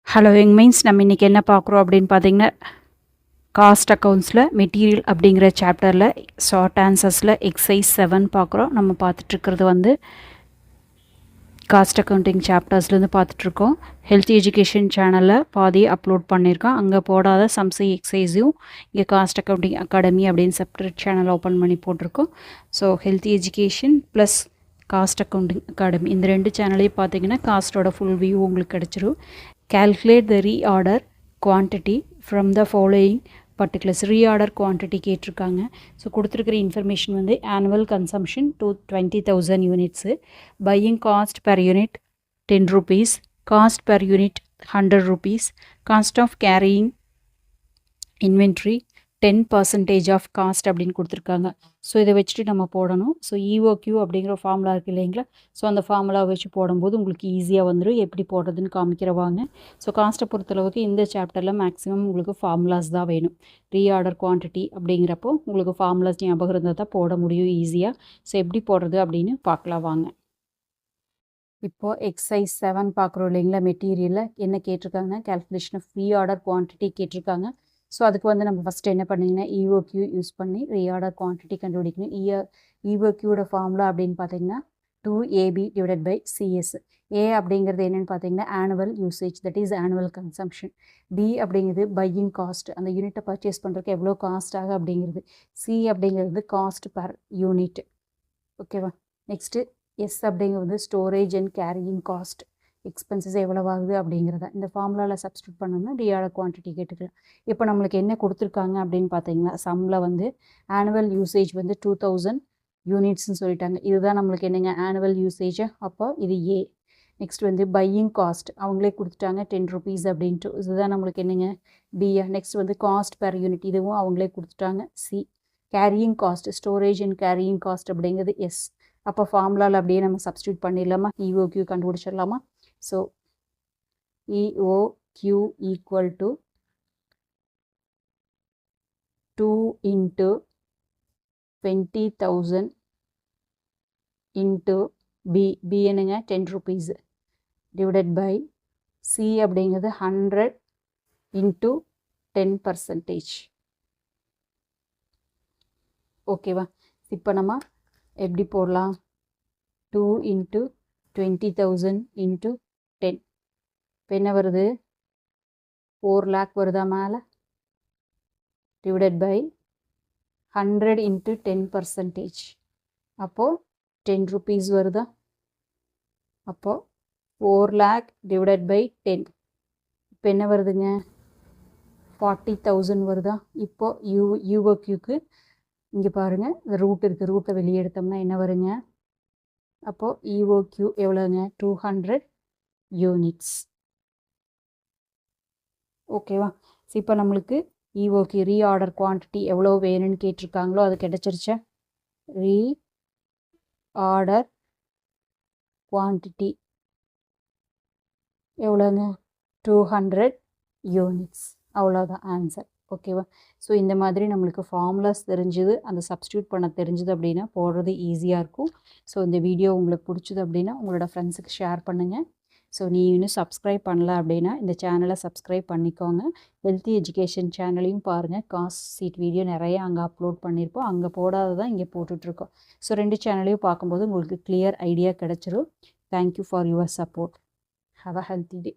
Hello young mines, நம்ம இன்றைக்கி என்ன பார்க்குறோம் அப்படின்னு பார்த்தீங்கன்னா, காஸ்ட் அக்கௌண்ட்ஸில் மெட்டீரியல் அப்படிங்கிற சாப்டரில் ஷார்ட் ஆன்சர்ஸில் எக்ஸைஸ் 7 பார்க்குறோம். நம்ம பார்த்துட்ருக்கிறது வந்து காஸ்ட் அக்கௌண்டிங் சாப்டர்ஸ்லேருந்து பார்த்துட்ருக்கோம். ஹெல்த் எஜுகேஷன் சேனலில் பாதி அப்லோட் பண்ணியிருக்கோம். அங்கே போடாத சம்சி எக்ஸைஸையும் இங்கே காஸ்ட் அக்கௌண்டிங் அகாடமி அப்படின்னு செப்பரேட் சேனல் ஓப்பன் பண்ணி போட்டிருக்கோம். So health education plus cost accounting academy இந்த 2 சேனலையும் பார்த்தீங்கன்னா காஸ்ட்டோட ஃபுல் வியூ உங்களுக்கு கிடச்சிரும். Calculate the reorder quantity from the following particulars. Reorder quantity கேட்டிருக்காங்க. ஸோ கொடுத்துருக்கிற இன்ஃபர்மேஷன் வந்து annual consumption 20,000 units, buying cost per unit 10 rupees, cost per unit 100 rupees, cost of carrying inventory 10% of cost அப்படின்னு கொடுத்துருக்காங்க. So இதை வச்சுட்டு நம்ம போடணும். So EOQ அப்படிங்கிற ஃபார்முலா இருக்குது இல்லைங்களா? ஸோ அந்த ஃபார்முலா வச்சு போடும்போது உங்களுக்கு ஈஸியாக வந்துடும். எப்படி போடுறதுன்னு காமிக்கிறவாங்க. ஸோ காஸ்ட்டை பொறுத்தளவுக்கு இந்த சாப்டரில் மேக்ஸிமம் உங்களுக்கு ஃபார்முலாஸ் தான் வேணும். ரீஆர்டர் குவான்டிட்டி அப்படிங்கிறப்போ உங்களுக்கு ஃபார்முலாஸ் ஞாபகம் இருந்தால் தான் போட முடியும் ஈஸியாக. ஸோ எப்படி போடுறது அப்படின்னு பார்க்கலாம் வாங்க. இப்போது எக்ஸைஸ் 7 பார்க்குறோம் இல்லைங்களா? மெட்டீரியலில் என்ன கேட்டிருக்காங்க? கேல்குலேஷன் ஆஃப் ரீஆர்டர் குவான்டிட்டி கேட்டிருக்காங்க. ஸோ அதுக்கு வந்து நம்ம ஃபஸ்ட்டு என்ன பண்ணிங்கன்னா இஓக்யூ யூஸ் பண்ணி ரீஆர்டர் குவான்டிட்டி கண்டுபிடிக்கணும். இஓக்யூட ஃபார்முலா அப்படின்னு பார்த்தீங்கன்னா 2AB டிவைடட் பை சிஎஸ். ஏ அப்படிங்கிறது என்னென்னு பார்த்தீங்கன்னா annual usage, that is annual consumption. B அப்படிங்கிறது பையிங் காஸ்ட், அந்த யூனிட்டை பர்ச்சேஸ் பண்ணுறதுக்கு எவ்வளோ காஸ்ட் ஆகும் அப்படிங்கிறது. சி அப்படிங்கிறது காஸ்ட் பர் யூனிட். ஓகேவா? நெக்ஸ்ட்டு எஸ் அப்படிங்கிறது storage and carrying cost, expenses எவ்வளோ ஆகுது அப்படிங்கிறத இந்த ஃபார்முலாவில் சப்ஸ்டியூட் பண்ணோம்னா ரீஆர்டர் குவான்டிட்டி கேட்டுக்கலாம். இப்போ நம்மளுக்கு என்ன கொடுத்துருக்காங்க அப்படின்னு பார்த்தீங்கன்னா சம்மில் வந்து ஆனுவல் யூசேஜ் வந்து 2000 யூனிட்ஸ்னு சொல்லிட்டாங்க. இதுதான் நம்மளுக்கு என்னங்க ஆனுவல் யூசேஜ். அப்போ இது ஏ. நெக்ஸ்ட் வந்து பையிங் காஸ்ட் அவங்களே கொடுத்துட்டாங்க 10 rupees அப்படின்ட்டு. இதுதான் நம்மளுக்கு என்னங்க பியா. நெக்ஸ்ட் வந்து காஸ்ட் பெர் யூனிட், இதுவும் அவங்களே கொடுத்துட்டாங்க C. Carrying cost, storage and carrying cost அப்படிங்கிறது எஸ். அப்போ ஃபார்முலாவில் அப்படியே நம்ம சப்ஸ்டியூட் பண்ணிடலாமா? EOQ கண்டுபிடிச்சிடலாமா? So, EOQ equal to 2 into 20,000 into B என்னங்க 10 rupees divided by C அப்படிங்கிறது 100 into 10%. ஓகேவா? இப்போ நம்ம எப்படி போடலாம்? 2 into 20,000 into 10. இப்போ என்ன வருது? 4 lakh வருதா மேலே? Divided by 100 into 10%. அப்போது 10 rupees வருதா? அப்போது 4 lakh டிவைடட் பை 10. இப்போ என்ன வருதுங்க? 40,000 வருதா? இப்போது யூஓக்யூக்கு இங்கே பாருங்கள் ரூட் இருக்குது. ரூட்டை வெளியே எடுத்தோம்னா என்ன வருங்க? அப்போது இஓக்யூ எவ்வளோங்க? 200 யூனிட்ஸ். ஓகேவா? ஸோ இப்போ நம்மளுக்கு இஓக்யூ ரீஆர்டர் குவான்டிட்டி எவ்வளோ வேணும்னு கேட்டிருக்காங்களோ அது கிடச்சிருச்சா? ரீஆர்டர் குவான்டிட்டி எவ்வளோங்க? 200 யூனிட்ஸ். அவ்வளோதான் ஆன்சர். ஓகேவா? ஸோ இந்த மாதிரி நம்மளுக்கு ஃபார்முலாஸ் தெரிஞ்சுது, அந்த சப்ஸ்டியூட் பண்ண தெரிஞ்சுது அப்படின்னா போடுறது ஈஸியாக இருக்கும். ஸோ இந்த வீடியோ உங்களுக்கு பிடிச்சிது அப்படின்னா உங்களோட ஃப்ரெண்ட்ஸுக்கு ஷேர் பண்ணுங்கள். ஸோ நீ இன்னும் சப்ஸ்கிரைப் பண்ணல அப்படின்னா இந்த சேனலை சப்ஸ்கிரைப் பண்ணிக்கோங்க. ஹெல்த்தி எஜுகேஷன் சேனலையும் பாருங்கள். காஸ்ட் சீட் வீடியோ நிறைய அங்கே அப்லோட் பண்ணியிருப்போம். அங்கே போடாததான் இங்கே போட்டுட்ருக்கோம். ஸோ 2 சேனலையும் பார்க்கும்போது உங்களுக்கு கிளியர் ஐடியா கிடச்சிரும். Thank you for your support. Have a healthy day.